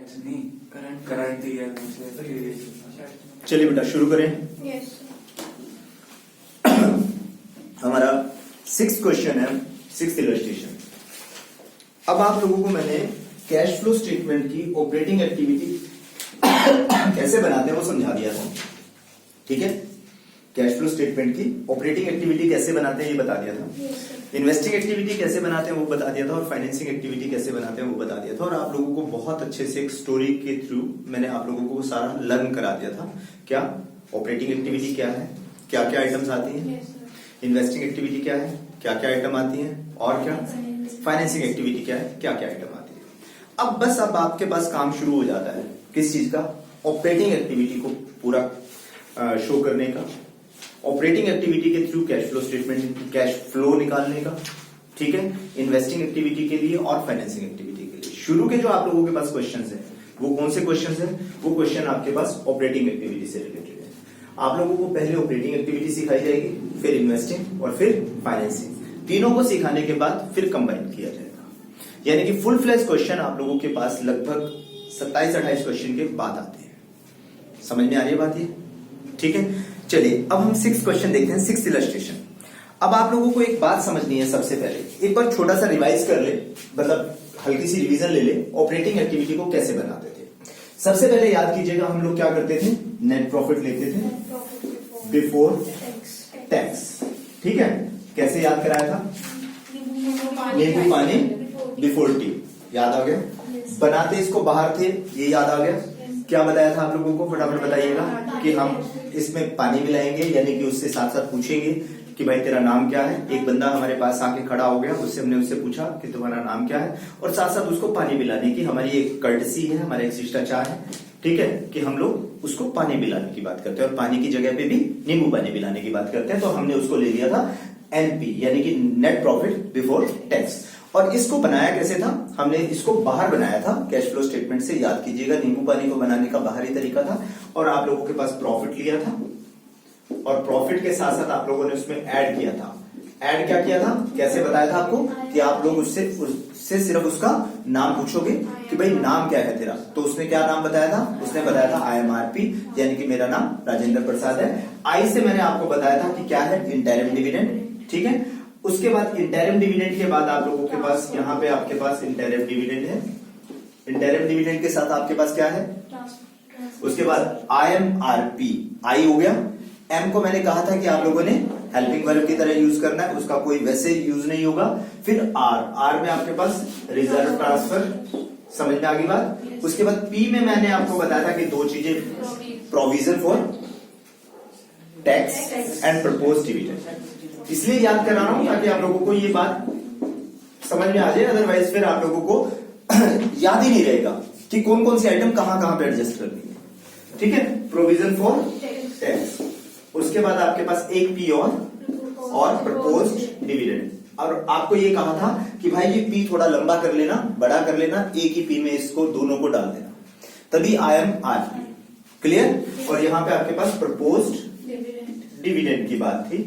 Current दिया है। चलिए बेटा शुरू करें। हमारा 6th क्वेश्चन है, 6th इलस्ट्रेशन। अब आप लोगों को मैंने कैश फ्लो स्टेटमेंट की ऑपरेटिंग एक्टिविटी कैसे बनाते हैं वो समझा दिया था, ठीक है। कैश फ्लो स्टेटमेंट की ऑपरेटिंग एक्टिविटी कैसे बनाते हैं ये बता दिया था। इन्वेस्टिंग एक्टिविटी कैसे बनाते हैं वो बता दिया था, और फाइनेंसिंग एक्टिविटी कैसे बनाते हैं वो बता दिया था। और आप लोगों को बहुत अच्छे से एक स्टोरी के थ्रू मैंने आप लोगों को सारा लर्न करा दिया था। क्या ऑपरेटिंग एक्टिविटी क्या है, क्या क्या आइटम्स आती हैं, इन्वेस्टिंग एक्टिविटी क्या है, क्या क्या आइटम आती हैं, और क्या फाइनेंसिंग एक्टिविटी क्या है, क्या क्या आइटम आती है। अब बस अब आपके पास काम शुरू हो जाता है किस चीज का, ऑपरेटिंग एक्टिविटी को पूरा शो करने का, ऑपरेटिंग एक्टिविटी के through cash flow statement, cash flow निकालने का, ठीक है, इन्वेस्टिंग एक्टिविटी के लिए और फाइनेंसिंग एक्टिविटी के लिए। शुरू के जो आप लोगों के पास क्वेश्चंस हैं वो कौन से क्वेश्चंस हैं, वो क्वेश्चन आपके पास ऑपरेटिंग एक्टिविटी से रिलेटेड है। आप लोगों को पहले ऑपरेटिंग एक्टिविटी सिखाई जाएगी, फिर इन्वेस्टिंग और फिर फाइनेंसिंग। तीनों को सिखाने के बाद फिर कंबाइन किया जाएगा, यानी कि फुल फ्लैश क्वेश्चन आप लोगों के पास लगभग 27-28 क्वेश्चन के बाद आते हैं। समझ में आ रही है बात ये, ठीक है। चलिए अब हम 6th क्वेश्चन देखते हैं, 6th इलस्ट्रेशन। अब आप लोगों को एक बात समझनी है, सबसे पहले एक बार छोटा सा रिवाइज कर ले, मतलब हल्की सी रिवीजन ले ले, ऑपरेटिंग एक्टिविटी को कैसे बनाते थे। सबसे पहले याद कीजिएगा हम लोग क्या करते थे, नेट प्रॉफिट लेते थे बिफोर टैक्स, ठीक है। कैसे याद कराया था, नींबू पानी बिफोर टी, याद आ गया। बनाते इसको बाहर थे, ये याद आ गया। क्या बताया था आप लोगों को, फटाफट बताइएगा कि हम इसमें पानी मिलाएंगे, यानी कि उससे साथ साथ पूछेंगे कि भाई तेरा नाम क्या है। एक बंदा हमारे पास आके खड़ा हो गया, उससे हमने उससे पूछा कि तुम्हारा नाम क्या है, और साथ साथ उसको पानी पिलाने की हमारी एक कर्टसी है, हमारा एक शिष्टाचार है, ठीक है, कि हम लोग उसको पानी पिलाने की बात करते हैं, और पानी की जगह पे भी नींबू पानी पिलाने की बात करते हैं। तो हमने उसको ले लिया था एनपी, यानी कि नेट प्रॉफिट बिफोर टैक्स। और इसको बनाया कैसे था, हमने इसको बाहर बनाया था कैश फ्लो स्टेटमेंट से, याद कीजिएगा। नींबू पानी को बनाने का बाहरी तरीका था, और आप लोगों के पास प्रॉफिट लिया था, और प्रॉफिट के साथ साथ आप लोगों ने उसमें ऐड किया था। ऐड क्या किया था, कैसे बताया था आपको, कि आप लोग उससे सिर्फ उसका नाम पूछोगे कि भाई नाम क्या है तेरा। तो उसने क्या नाम बताया था, उसने बताया था IMRP, यानी कि मेरा नाम राजेंद्र प्रसाद है। आई से मैंने आपको बताया था कि क्या है, इंटरिम डिविडेंड, ठीक है। उसके बाद इंटरिम डिविडेंड के बाद आप लोगों के पास यहाँ पे आपके पास इंटरिम डिविडेंड है। इंटरिम डिविडेंड के साथ आपके पास क्या है, उसके बाद IMRP, आई हो गया। एम को मैंने कहा था कि आप लोगों ने हेल्पिंग वर्ब की तरह यूज करना है, उसका कोई वैसे यूज नहीं होगा। फिर आर में आपके पास रिजर्व ट्रांसफर, समझ में आ गई बात। उसके बाद पी में मैंने आपको बताया था कि दो चीजें, provision for tax and propose dividend. इसलिए याद करा रहा हूं ताकि आप लोगों को ये बात समझ में आ जाए, अदरवाइज फिर आप लोगों को याद ही नहीं रहेगा कि कौन कौन सी आइटम कहां कहां पे एडजस्ट करनी है, ठीक है। प्रोविजन फॉर टैक्स, उसके बाद आपके पास एक पी और प्रपोज्ड डिविडेंड। और आपको ये कहा था कि भाई ये पी थोड़ा लंबा कर लेना, बड़ा कर लेना, एक ही पी में इसको दोनों को डाल देना, तभी IMRP, क्लियर। और यहां पे आपके पास प्रपोज्ड डिविडेंड की बात थी,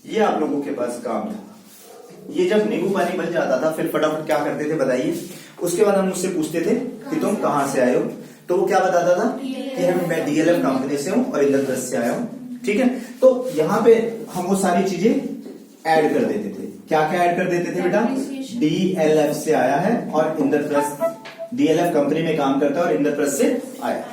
ये आप लोगों के पास काम था। ये जब नींबू पानी बन जाता था फिर फटाफट क्या करते थे बताइए, उसके बाद हम उससे पूछते थे कि तुम कहां से आए हो, तो वो क्या बताता था कि मैं DLF कंपनी से हूं और इंद्रप्रस्थ से आया हूं, ठीक है। तो यहां पे हम वो सारी चीजें ऐड कर देते थे। क्या क्या ऐड कर देते थे बेटा, DLF से आया है और इंद्रप्रस्थ, DLF कंपनी में काम करता है और इंद्रप्रस्थ से आया,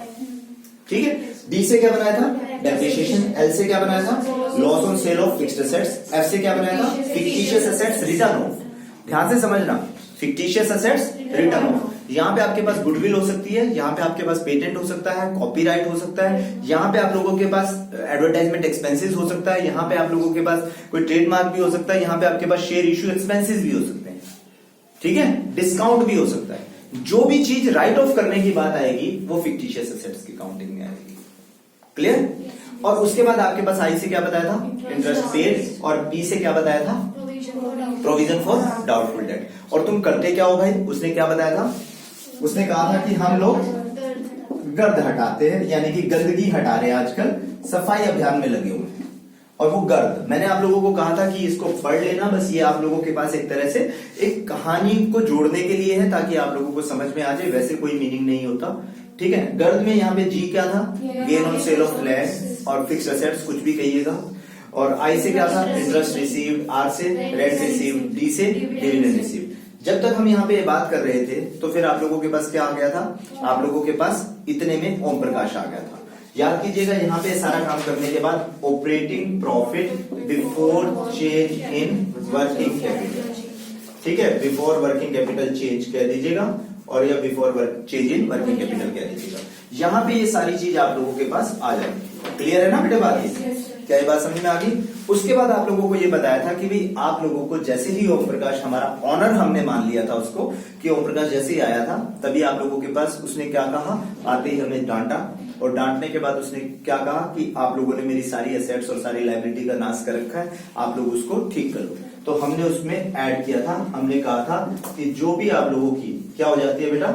ठीक है। डी से क्या बनाया था, डेप्रिसिएशन। एल से क्या बनाया था, loss on sale of fixed assets. F से क्या बनाया था, फिक्टिशियस एसेट्स रिटर्न ऑफ। ध्यान से समझना, फिक्टिशियस एसेट्स रिटर्न ऑफ। यहाँ पे आपके पास गुडविल हो सकती है, यहाँ पे आपके पास पेटेंट हो सकता है, कॉपीराइट हो सकता है, यहाँ पे आप लोगों के पास एडवर्टाइजमेंट एक्सपेंसेस हो सकता है, यहाँ पे आप लोगों के पास कोई ट्रेडमार्क भी हो सकता है, यहाँ पे आपके पास शेयर इश्यू एक्सपेंसेस भी हो सकते हैं, ठीक है, डिस्काउंट भी हो सकता है। जो भी चीज राइट ऑफ करने की बात आएगी वो फिक्टिशियस एसेट्स की काउंटिंग में आएगी, क्लियर। और उसके बाद आपके पास आई से क्या बताया था, इंटरेस्ट पेड, और पी से क्या बताया था, प्रोविजन फॉर डाउटफुल डेट। और तुम करते क्या हो भाई, उसने क्या बताया था, उसने कहा था कि हम लोग गर्द हटाते हैं, यानी कि गंदगी हटा रहे हैं, आजकल सफाई अभियान में लगे हुए हैं। और वो गर्द। मैंने आप लोगों को कहा था कि इसको पढ़ लेना, बस ये आप लोगों के पास एक तरह से एक कहानी को जोड़ने के लिए है ताकि आप लोगों को समझ में आ जाए, वैसे कोई मीनिंग नहीं होता। ठीक है, गर्द में यहाँ पे जी क्या था, gain on sale of land और फिक्स्ड एसेट्स, कुछ भी कहिएगा। और आई से क्या था, इंटरेस्ट रिसीव्ड, आर से रेंट रिसीव्ड, डी से डिविडेंड रिसीव्ड। जब तक हम यहाँ पे बात कर रहे थे तो फिर आप लोगों के पास क्या आ गया था, आप लोगों के पास इतने में ओम प्रकाश आ गया था। याद कीजिएगा, यहाँ पे सारा काम करने के बाद operating profit before change in working capital, ठीक है, बिफोर वर्किंग कैपिटल चेंज कह दीजिएगा और या before change in working capital कह दीजिएगा। यहाँ पे ये सारी चीज आप लोगों के पास आ जाएगी। क्लियर है ना बेटे बात? क्या ये बात समझ में आ गई? उसके बाद आप लोगों को ये बताया था कि भाई आप लोगों को जैसे ही ओम प्रकाश, हमारा ऑनर हमने मान लिया था उसको कि ओम प्रकाश जैसे ही आया था तभी आप लोगों के पास उसने क्या कहा, आते ही हमें डांटा और डांटने के बाद उसने क्या कहा कि आप लोगों ने मेरी सारी एसेट्स और सारी लायबिलिटी का नाश कर रखा है, आप लोग उसको ठीक करो। तो हमने उसमें ऐड किया था, हमने कहा था कि जो भी आप लोगों की क्या हो जाती है बेटा,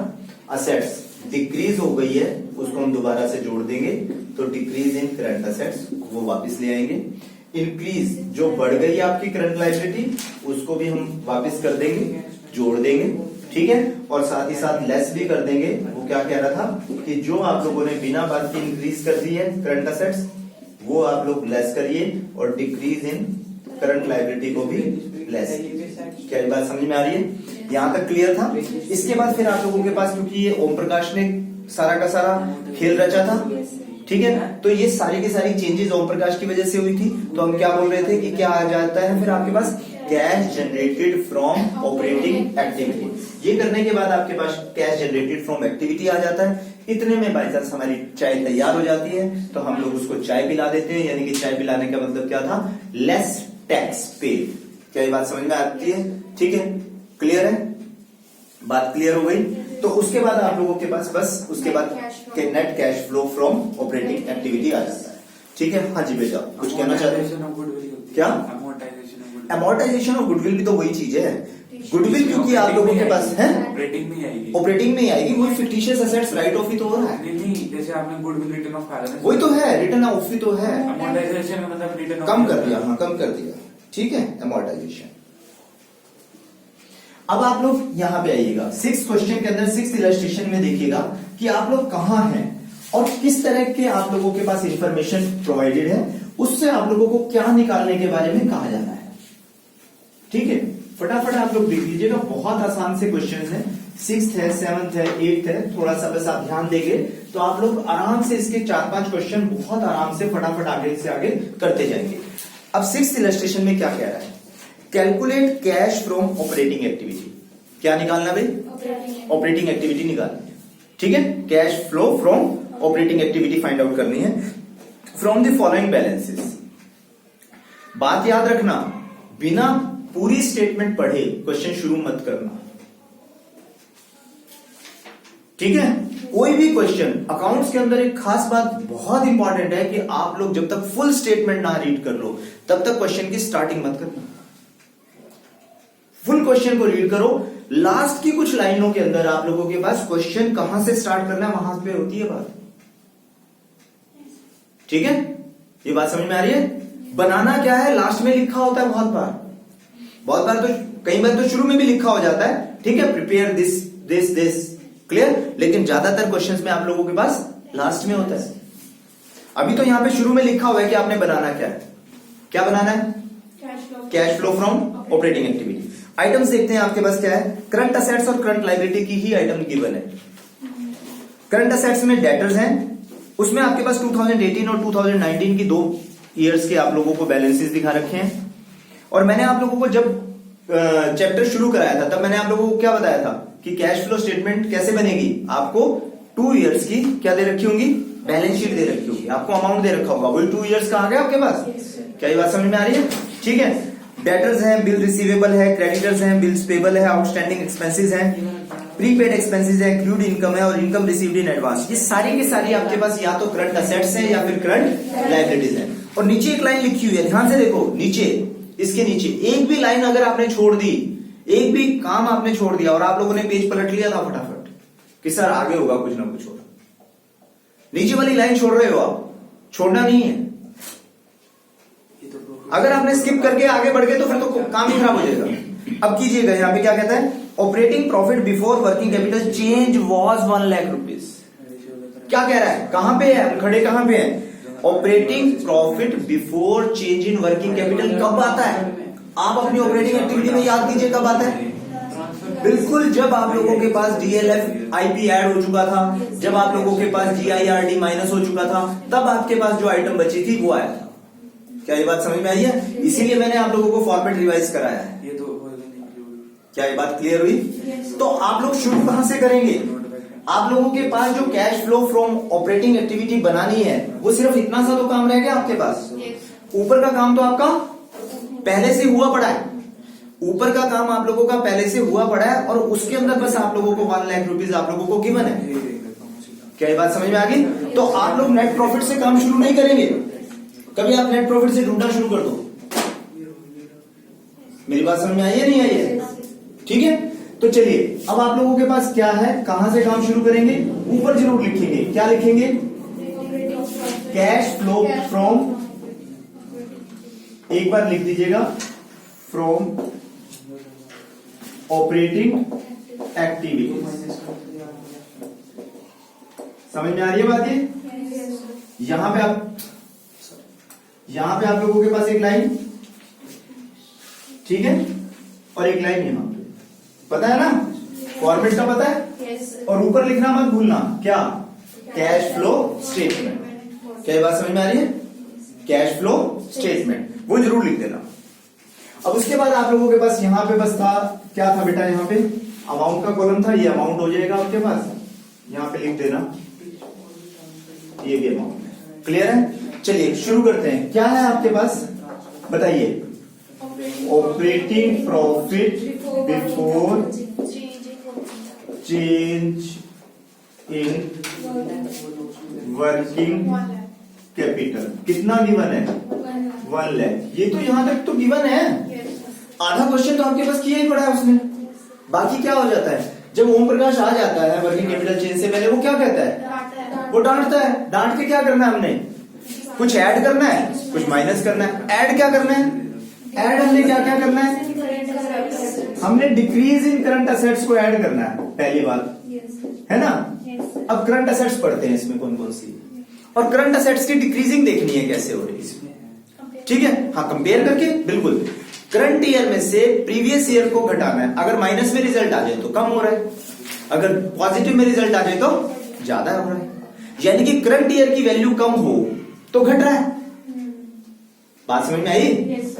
असेट्स डिक्रीज हो गई है उसको हम दोबारा से जोड़ देंगे, तो डिक्रीज इन करंट असेट्स वो वापस ले आएंगे। इंक्रीज जो बढ़ गई है आपकी करंट लायबिलिटी उसको भी हम वापस कर देंगे, जोड़ देंगे, ठीक है। और साथ ही साथ लेस भी कर देंगे। वो क्या कह रहा था कि जो आप लोगों ने बिना बात के इंक्रीज कर दी है करंट असेट्स वो आप लोग लेस करिए और डिक्रीज इन करंट लायबिलिटी को भी लेस। क्या ये बात समझ में आ रही है? यहां तक क्लियर था? इसके बाद फिर आप लोगों के पास, क्योंकि ये ओम प्रकाश ने सारा का सारा खेल रचा था, ठीक है, तो ये सारी की सारी चेंजेस ओम प्रकाश की वजह से हुई थी। तो हम क्या बोल रहे थे कि क्या आ जाता है फिर आपके पास, cash generated from operating activity. ये करने के बाद आपके पास कैश जनरेटेड फ्रॉम एक्टिविटी आ जाता है। इतने में बाई चांस हमारी चाय तैयार हो जाती है तो हम लोग उसको चाय पिला देते हैं, यानी कि चाय पिलाने का मतलब क्या था, लेस टैक्स पेड। क्या ये बात समझ में आती है? ठीक है, क्लियर है बात? क्लियर हो गई? तो उसके बाद आप लोगों के पास बस उसके बाद net cash flow from operating activity आ जाता है। ठीक है, हाँ जी बेटा कुछ कहना चाहते हैं? क्या अमोर्टाइजेशन ऑफ गुडविल भी तो वही चीज है। गुडविल क्योंकि आप लोगों के पास है ऑपरेटिंग में आएगी, ऑपरेटिंग में आएगी, वही फिक्टिशियस एसेट्स राइट ऑफ ही तो हो रहा है। नहीं, जैसे आपने गुडविल रिटर्न ऑफ फाइनेंस वही तो है, रिटर्न ऑफ ही तो है। अमोर्टाइजेशन में मतलब रिटर्न कम कर दिया, हाँ कम कर दिया, ठीक है, अमोर्टाइजेशन। अब आप लोग यहां पे आइएगा, 6 क्वेश्चन के अंदर 6 इलस्ट्रेशन में देखिएगा कि आप लोग कहां हैं और किस तरह के आप लोगों के पास इंफॉर्मेशन प्रोवाइडेड है, उससे आप लोगों को क्या निकालने के बारे में कहा जाना है। ठीक है, फटाफट आप लोग देख लीजिएगा, बहुत आसान से क्वेश्चन है। 6th है, 7th है, 8th है, थोड़ा सा बस आप ध्यान देंगे तो आप लोग आराम से इसके 4-5 क्वेश्चन बहुत आराम से फटाफट आगे से आगे करते जाएंगे। अब 6th इलस्ट्रेशन में क्या कह रहा है, calculate cash from operating activity. क्या निकालना भाई, ऑपरेटिंग एक्टिविटी निकालनी है। ठीक है, cash flow from operating activity find out करनी है फ्रॉम द फॉलोइंग बैलेंसेस। बात याद रखना, बिना पूरी स्टेटमेंट पढ़े क्वेश्चन शुरू मत करना, ठीक है। कोई भी क्वेश्चन अकाउंट्स के अंदर एक खास बात बहुत इंपॉर्टेंट है कि आप लोग जब तक फुल स्टेटमेंट ना रीड कर लो तब तक क्वेश्चन की स्टार्टिंग मत करना। फुल क्वेश्चन को रीड करो, लास्ट की कुछ लाइनों के अंदर आप लोगों के पास क्वेश्चन कहां से स्टार्ट करना है वहां पे होती है बात। ठीक है, ये बात समझ में आ रही है? बनाना क्या है, लास्ट में लिखा होता है बहुत बार तो कई बार तो शुरू में भी लिखा हो जाता है, ठीक है, prepare this this this, clear. लेकिन ज्यादातर क्वेश्चंस में आप लोगों के पास लास्ट में होता है। अभी तो यहां पे शुरू में लिखा हुआ है कि आपने बनाना क्या है, क्या बनाना है, cash flow from operating activity. Items देखते हैं आपके पास क्या है, करंट असेट्स और करंट लायबिलिटी की ही आइटम गिवन है। करंट असेट्स में डेटर्स हैं, उसमें आपके पास 2018 और 2019 की 2 ईयर्स के आप लोगों को बैलेंसेस दिखा रखे हैं। और मैंने आप लोगों को जब चैप्टर शुरू कराया था तब मैंने आप लोगों को क्या बताया था कि कैश फ्लो स्टेटमेंट कैसे बनेगी, आपको 2 ईयर्स की क्या दे रखी होंगी, बैलेंस शीट दे रखी होगी, आपको अमाउंट दे रखा होगा, वही 2 ईयर्स का आ गया आपके पास। क्या ये बात समझ में आ रही है? ठीक है, डेटर्स हैं, बिल रिसीवेबल है, क्रेडिटर्स हैं, बिल्स पेबल है, आउटस्टैंडिंग एक्सपेंसेस हैं, प्रीपेड एक्सपेंसेस है, एक्लूड इनकम है और इनकम रिसीव्ड इन एडवांस। ये सारी की सारी आपके पास या तो करंट असेट्स हैं या फिर करंट लायबिलिटीज हैं। और नीचे एक लाइन लिखी हुई है, ध्यान से देखो, नीचे इसके नीचे एक भी लाइन अगर आपने छोड़ दी, एक भी काम आपने छोड़ दिया और आप लोगों ने पेज पलट लिया था फटाफट कि सर आगे होगा कुछ ना कुछ होगा, नीचे वाली लाइन छोड़ रहे हो आप, छोड़ना नहीं है। ये तो अगर आपने स्किप करके आगे बढ़ गए तो फिर तो काम ही खराब हो जाएगा। अब कीजिएगा, यहाँ पे क्या कहता है, operating profit before working capital change was 1 lakh rupees. क्या कह रहा है, कहां पे है, खड़े कहां पे है, operating profit before change in working capital कब आता है, आप अपनी ऑपरेटिंग एक्टिविटी में याद कीजिए कब आता है, बिल्कुल जब आप लोगों के पास डीएलएफ आईपी ऐड हो चुका था, जब आप लोगों के पास जीआईआरडी माइनस हो चुका था, तब आपके पास जो आइटम बची थी वो आया था। क्या ये बात समझ में आई है? इसीलिए मैंने आप लोगों को फॉर्मेट रिवाइज कराया है। ये तो क्या ये बात क्लियर हुई? तो आप लोग शुरू कहां से करेंगे, आप लोगों के पास जो cash flow from operating activity बनानी है वो सिर्फ इतना सा तो काम रह गया आपके पास। ऊपर का काम तो आपका पहले से हुआ पड़ा है, ऊपर का काम आप लोगों का पहले से हुआ पड़ा है और उसके अंदर बस आप लोगों को 1 लाख रुपीज आप लोगों को गिवन है। क्या ये बात समझ में आ गई? तो आप लोग नेट प्रॉफिट से काम शुरू नहीं करेंगे, कभी आप नेट प्रॉफिट से ढूंढना शुरू कर दो। मेरी बात समझ में आई है नहीं आई है? ठीक है, तो चलिए अब आप लोगों के पास क्या है, कहां से काम शुरू करेंगे, ऊपर जरूर लिखेंगे, क्या लिखेंगे, कैश फ्लो फ्रॉम, एक बार लिख दीजिएगा, फ्रॉम ऑपरेटिंग एक्टिविटी। समझ में आ रही है बात? ये यहां पे आप लोगों के पास एक लाइन, ठीक है, और एक लाइन यहां पे, पता है ना, फॉर्मेट का पता है, और ऊपर लिखना मत भूलना, क्या, कैश फ्लो स्टेटमेंट। क्या बात समझ में आ रही है? कैश फ्लो स्टेटमेंट वो जरूर लिख देना। अब उसके बाद आप लोगों के पास यहां पे बस था, क्या था बेटा, यहां पे अमाउंट का कॉलम था, ये अमाउंट हो जाएगा आपके पास, यहां पे लिख देना, ये भी अमाउंट है। क्लियर है? चलिए शुरू करते हैं, क्या है आपके पास बताइए, operating profit before change in working capital, कितना गिवन है, 1 लाख। ये तो यहां तक तो गिवन है, आधा क्वेश्चन तो आपके पास किया ही पड़ा है उसने। बाकी क्या हो जाता है, जब ओम प्रकाश आ जाता है वर्किंग कैपिटल चेंज से पहले, वो क्या कहता है, वो डांटता है, डांट के क्या करना है हमने, कुछ ऐड करना है, कुछ माइनस करना है। ऐड क्या करना है, ऐड हमने क्या क्या करना है, हमने डिक्रीज इन करंट असेट्स को ऐड करना है, पहली बात है ना। अब करंट असेट्स पढ़ते हैं इसमें कौन कौन सी, और करंट असेट्स की डिक्रीजिंग देखनी है कैसे हो रही है इसमें, ठीक है, हाँ कंपेयर करके, बिल्कुल करंट ईयर में से प्रीवियस ईयर को घटाना है, अगर माइनस में रिजल्ट आ जाए तो कम हो रहा है, अगर पॉजिटिव में रिजल्ट आ जाए तो ज्यादा हो रहा है, यानी कि करंट ईयर की वैल्यू कम हो तो घट रहा है। बात समझ में आई?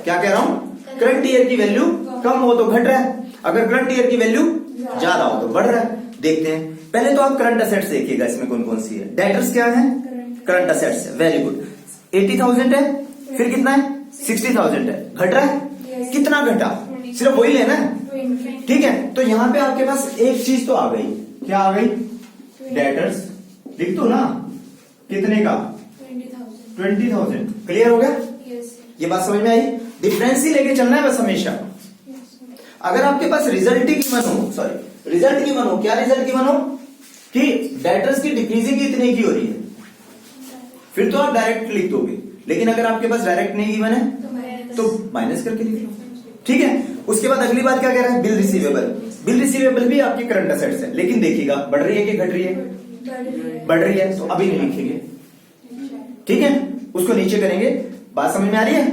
क्या कह रहा हूं, करंट ईयर की वैल्यू कम हो तो घट रहा है, अगर करंट ईयर की वैल्यू ज्यादा हो तो बढ़ रहा है। देखते हैं, पहले तो आप करंट असेट्स देखिएगा, इसमें कौन कौन सी है, डेटर्स क्या है, करंट असेट्स है, वेरी गुड, 80,000 है, फिर कितना है, 60,000 है, घट रहा है, कितना घटा, सिर्फ वही लेना है, ठीक है। तो यहां पे आपके पास एक चीज तो आ गई, क्या आ गई, डेटर्स, लिख दो ना, कितने का, 20,000। क्लियर हो गया? ये बात समझ में आई? डिफरेंस ही लेके चलना है बस हमेशा। अगर आपके पास रिजल्ट ही गिवन हो, सॉरी रिजल्ट गिवन हो, क्या रिजल्ट गिवन हो कि डेटर्स की डिक्रीजिंग इतने की हो रही है, फिर तो आप डायरेक्ट लिख दोगे, लेकिन अगर आपके पास डायरेक्ट नहीं गिवन है तो माइनस करके लिख लो, ठीक है। उसके बाद अगली बात क्या कह रहा है, बिल रिसीवेबल। बिल रिसीवेबल भी आपकी करंट असेट्स है, लेकिन देखिएगा बढ़ रही है कि घट रही है, बढ़ रही है, तो अभी नहीं लिखेंगे, ठीक है, उसको नीचे करेंगे। बात समझ में आ रही है?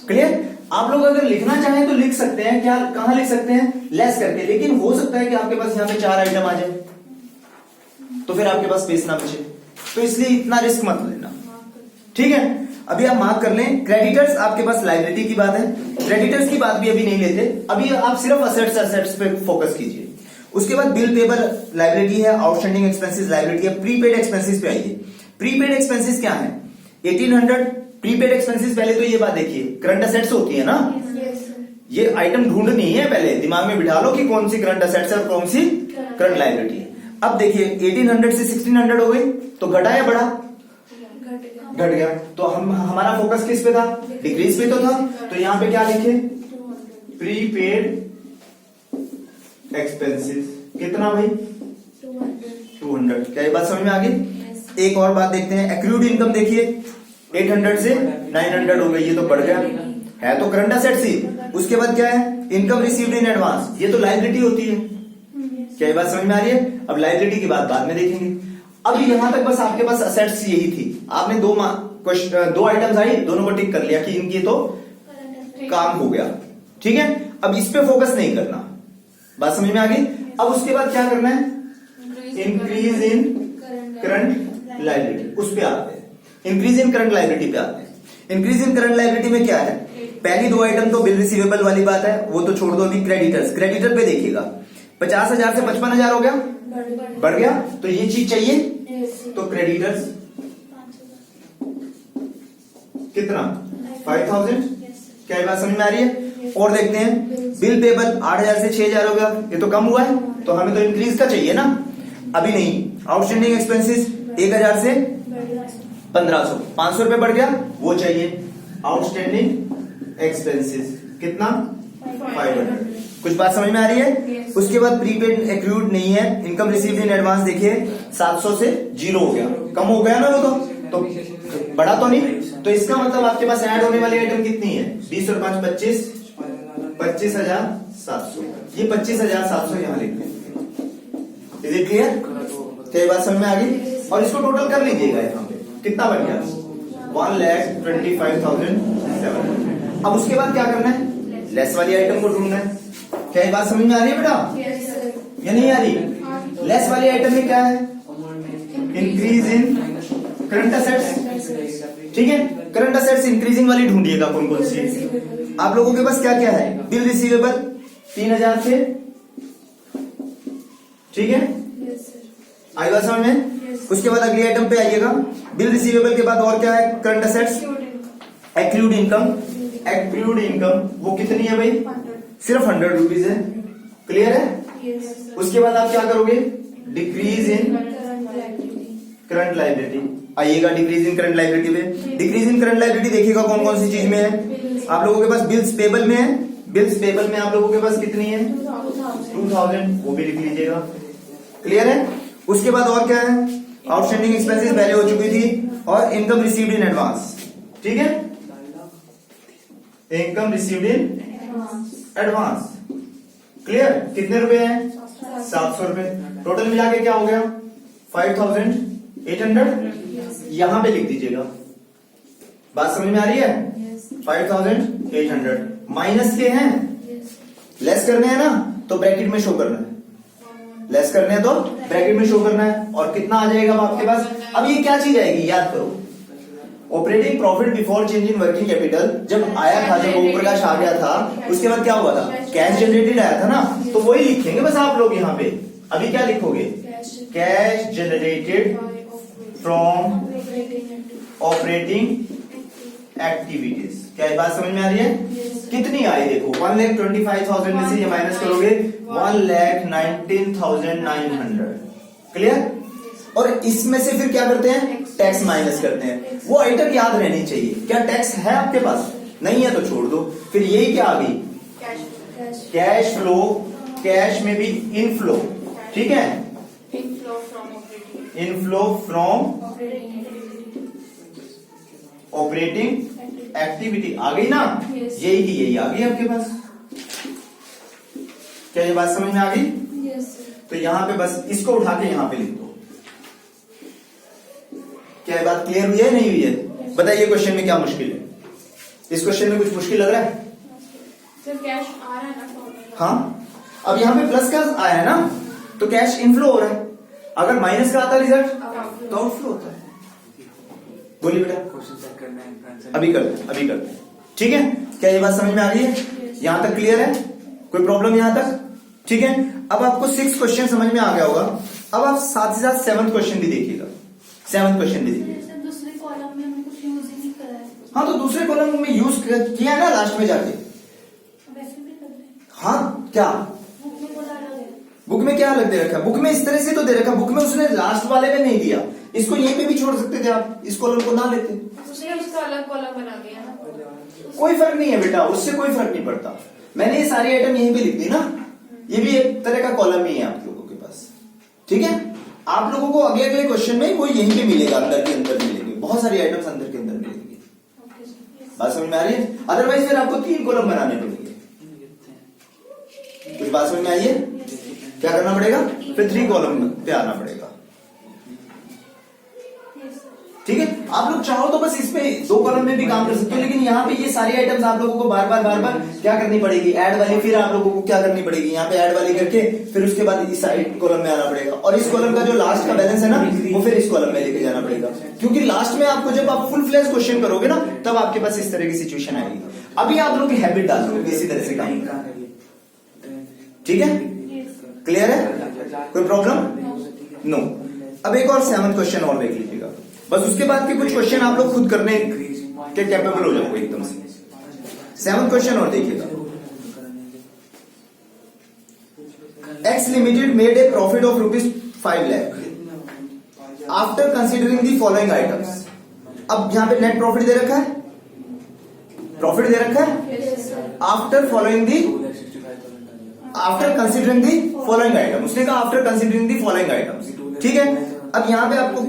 क्लियर? आप लोग अगर लिखना चाहें तो लिख सकते हैं, क्या, कहां लिख सकते हैं, लेस करके, लेकिन हो सकता है कि आपके पास यहां पे 4 आइटम आ जाए तो फिर आपके पास स्पेस ना बचे, तो इसलिए इतना रिस्क मत लेना, ठीक है। अभी आप मार्क कर लें, क्रेडिटर्स आपके पास लाइबिलिटी की बात है, क्रेडिटर्स की बात भी अभी नहीं लेते, अभी आप सिर्फ असेट्स पे फोकस कीजिए। उसके बाद बिल पेबल लाइबिलिटी है, आउटस्टैंडिंग एक्सपेंसेस लाइबिलिटी है, प्रीपेड एक्सपेंसेस पे आइए। प्रीपेड एक्सपेंसेस क्या है, 1800 प्रीपेड एक्सपेंसेस। पहले तो ये बात देखिए, करंट असेट्स होती है ना, ये आइटम ढूंढनी है, पहले दिमाग में बिठा लो कि कौन सी करंट असेट्स है और कौन सी करंट लाइबिलिटी है। अब देखिए 1800 से 1600 हो गई, तो घटा या बढ़ा, घट गया, तो हमारा फोकस किस पे था, डिक्रीज पे तो था, तो यहां पे क्या लिखे, प्रीपेड एक्सपेंसेस, कितना भाई, 200। क्या ये बात समझ में आ गई? एक और बात देखते हैं, एक्रूड इनकम देखिए, 800 से 900 हो गई, ये तो बढ़ गया, है तो करंट असेट्स ही। उसके बाद क्या है, इनकम रिसीव्ड इन एडवांस, ये तो लायबिलिटी होती है। क्या ये बात समझ में आ रही है? अब लायबिलिटी की बात बाद में देखेंगे। अब यहां तक बस आपके पास असेट्स यही थी। आपने दो आइटम्स आई, दोनों को टिक कर लिया कि इनकी तो काम हो गया, ठीक है। अब इस पे फोकस नहीं करना, बात समझ में आ गई। अब उसके बाद क्या करना है, इंक्रीज इन करंट लायबिलिटी, उस पे आते हैं। इंक्रीज इन करंट लायबिलिटी पे आते हैं। इंक्रीज इन करंट लायबिलिटी में क्या है, पहली दो आइटम तो बिल रिसीवेबल वाली बात है, वो तो छोड़ दो अभी। क्रेडिटर्स, क्रेडिटर पे देखिएगा 50,000 से 55,000 हो गया, बढ़ गया, तो ये चीज चाहिए, तो क्रेडिटर्स कितना 5,000। क्या ये बात समझ में आ रही है? और देखते हैं बिल पेबल 8,000 से 6,000 हो गया, ये तो कम हुआ है, तो हमें तो इंक्रीज का चाहिए ना, अभी नहीं। आउटस्टैंडिंग एक्सपेंसेस 1,000 से 1,500, 500 रुपए बढ़ गया, वो चाहिए। आउटस्टैंडिंग एक्सपेंसेस कितना 500। कुछ बात समझ में आ रही है? उसके बाद प्रीपेड एक्रूड नहीं है, इनकम रिसीव्ड इन एडवांस देखिए 700 से 0 हो गया, कम हो गया ना वो तो बढ़ा तो नहीं। तो इसका मतलब आपके पास ऐड होने वाली आइटम कितनी है, 20 और 5 25, 25,700। ये 25,700 यहां लिखते हैं। Is it clear? तो ये बात समझ में आ गई। और इसको टोटल कर लीजिएगा, यहाँ पे कितना बन गया 1,25,700। अब उसके बाद क्या करना है, लेस वाली आइटम को ढूंढना है। क्या ये बात समझ में आ रही है बेटा या नहीं आ रही? लेस वाली आइटम में क्या है, इंक्रीज इन करंट असेट्स, ठीक है। करंट असेट्स इंक्रीजिंग वाली ढूंढिएगा कौन कौन सी। आप लोगों के पास क्या क्या है, बिल रिसीवेबल 3,000 से, ठीक है, आएगा समझ में। उसके बाद अगली आइटम पे आइएगा, बिल रिसीवेबल के बाद और क्या है, current assets, accrued income. Accrued income वो कितनी है भाई, सिर्फ 100 रुपीज है, क्लियर है। उसके बाद आप क्या करोगे, डिक्रीज इन करंट लायबिलिटी आइएगा। डिक्रीज इन करंट लायबिलिटी में, डिक्रीज इन करंट लायबिलिटी देखिएगा कौन कौन सी चीज में है। आप लोगों के पास बिल्स पेबल में है, बिल्स पेबल में आप लोगों के पास कितनी है 2,000, वो भी लिख लीजिएगा, क्लियर है। उसके बाद और क्या है, आउटस्टैंडिंग एक्सपेंसेस पहले हो चुकी थी, और इनकम रिसीव्ड इन एडवांस, ठीक है। Income received in advance, clear. कितने रुपए हैं 700 रुपए। टोटल मिला के क्या हो गया 5,800। यहां पे लिख दीजिएगा, बात समझ में आ रही है। 5,800 माइनस के हैं, लेस करने हैं ना, तो ब्रैकेट में शो करना है। लेस करने हैं तो ब्रैकेट में शो करना है। और कितना आ जाएगा अब आपके पास, अब ये क्या चीज आएगी याद करो, operating profit before change in working capital जब आया था, जब ओम प्रकाश आ गया था, उसके बाद क्या हुआ था, कैश जनरेटेड आया था ना, तो वही लिखेंगे बस आप लोग यहाँ पे। अभी क्या लिखोगे, cash generated from operating activities. क्या ये बात समझ में आ रही है? कितनी आई देखो, 1,25,000 में से ये माइनस करोगे 1,19,900, क्लियर। और इसमें से फिर क्या करते हैं, टैक्स माइनस करते हैं। वो आइटम याद रहनी चाहिए। क्या टैक्स है आपके पास, नहीं है तो छोड़ दो। फिर यही क्या आ गई, कैश फ्लो, कैश में भी इनफ्लो, ठीक है, इनफ्लो फ्रॉम ऑपरेटिंग एक्टिविटी आ गई ना, यही की यही आ गई आपके पास। क्या ये बात समझ में आ गई? तो यहां पे बस इसको उठा के यहां पे लिख दो। क्या ये बात क्लियर हुई है नहीं हुई है? बताइए क्वेश्चन में क्या मुश्किल है, इस क्वेश्चन में कुछ मुश्किल लग रहा है? सर कैश आ रहा है ना, हाँ, अब यहाँ पे प्लस का आया है ना, तो कैश इनफ्लो हो रहा है। अगर माइनस का आता रिजल्ट तो आउटफ्लो होता है। बोलिए बेटा, क्वेश्चन चेक करना है, आंसर अभी करते हैं, अभी करते हैं, ठीक है। क्या ये बात समझ में आ रही है? यहां तक क्लियर है? कोई प्रॉब्लम यहां तक? ठीक है। अब आपको 6 क्वेश्चन समझ में आ गया होगा। अब आप साथ ही साथ 7th क्वेश्चन भी देखिएगा। 7th क्वेश्चन भी देखिएगा। दूसरे कॉलम में हमने कुछ यूज ही नहीं करा है। हाँ, तो दूसरे कॉलम में यूज किया ना लास्ट में जाके। वैसे भी कर रहे हैं, हाँ, क्या बुक में वो डाला गया। बुक में क्या अलग दे रखा है? बुक में इस तरह से तो दे रखा, बुक में उसने लास्ट वाले में नहीं दिया। इसको यहीं पे भी छोड़ सकते थे आप, इस कॉलम को ना लेते। उसने उसका अलग कॉलम बना दिया ना। कोई फर्क नहीं है बेटा, उससे कोई फर्क नहीं पड़ता। मैंने ये सारी आइटम यहीं पे लिख दी ना, ये भी एक तरह का कॉलम ही है आप लोगों के पास, ठीक है। आप लोगों को अगले अगले क्वेश्चन में कोई यहीं पे मिलेगा, अंदर के अंदर मिलेंगे, बहुत सारी आइटम्स अंदर के अंदर मिलेंगी। बात समझ में आ रही है? अदरवाइज फिर आपको 3 कॉलम बनाने पड़ेंगे। कुछ बात समझ में आई है? क्या करना पड़ेगा? फिर 3 कॉलम पे आना पड़ेगा। ठीक है, आप लोग चाहो तो बस इसमें 2 कॉलम में भी काम कर सकते हो, लेकिन यहाँ पे ये सारी आइटम्स आप लोगों को बार बार क्या करनी पड़ेगी? ऐड वाली, फिर आप लोगों को क्या करनी पड़ेगी? यहाँ पे ऐड वाली करके फिर उसके बाद इस साइड कॉलम में आना पड़ेगा, और इस कॉलम का जो लास्ट का बैलेंस है ना, वो फिर इस कॉलम में लेके जाना पड़ेगा, क्योंकि लास्ट में आपको जब आप फुल फ्लैश क्वेश्चन करोगे ना, तब आपके पास इस तरह की सिचुएशन आएगी। अभी आप लोग की हैबिट डाल दो इसी तरह से काम करना। ठीक है, क्लियर है? कोई प्रॉब्लम? नो। अब एक और 7th क्वेश्चन और देख लीजिएगा, बस उसके बाद के कुछ क्वेश्चन आप लोग खुद करने के कैपेबल हो जाओगे एकदम से। 7th क्वेश्चन और देखिएगा। X limited made a profit of ₹5 lakh after considering the following items. अब यहां पे नेट प्रॉफिट दे रखा है, प्रॉफिट दे रखा है after following the, after considering the following item. उसने कहा after considering the following items. ठीक है, अब यहां पे आपको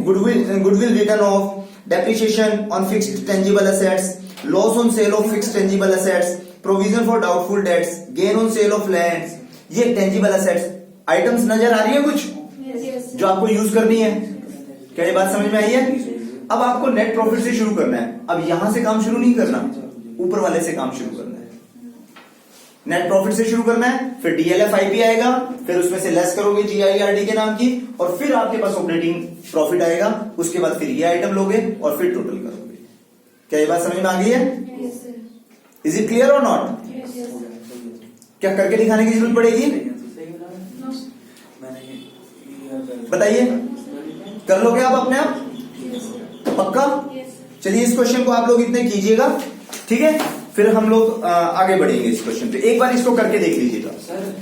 goodwill return of, depreciation on fixed tangible assets, loss on sale of fixed tangible assets, provision for doubtful debts, gain on sale of lands, ये tangible assets items नजर आ रही है कुछ जो आपको यूज करनी है? क्या ये बात समझ में आई है? अब आपको नेट प्रॉफिट से शुरू करना है। अब यहां से काम शुरू नहीं करना, ऊपर वाले से काम शुरू करना है। नेट प्रॉफिट से शुरू करना है, फिर डीएलएफ आईपी आएगा, फिर उसमें से लेस करोगे जीआईआरडी के नाम की, और फिर आपके पास ऑपरेटिंग प्रॉफिट आएगा। उसके बाद फिर ये आइटम लोगे और फिर टोटल करोगे। क्या ये बात समझ में आ गई है? इज इट क्लियर और नॉट? क्या करके दिखाने की जरूरत पड़ेगी? बताइए, कर लोगे आप अपने आप? पक्का? चलिए इस क्वेश्चन को आप लोग इतने कीजिएगा, ठीक है? फिर हम लोग आगे बढ़ेंगे इस क्वेश्चन पे। एक बार इसको करके देख लीजिएगा। सर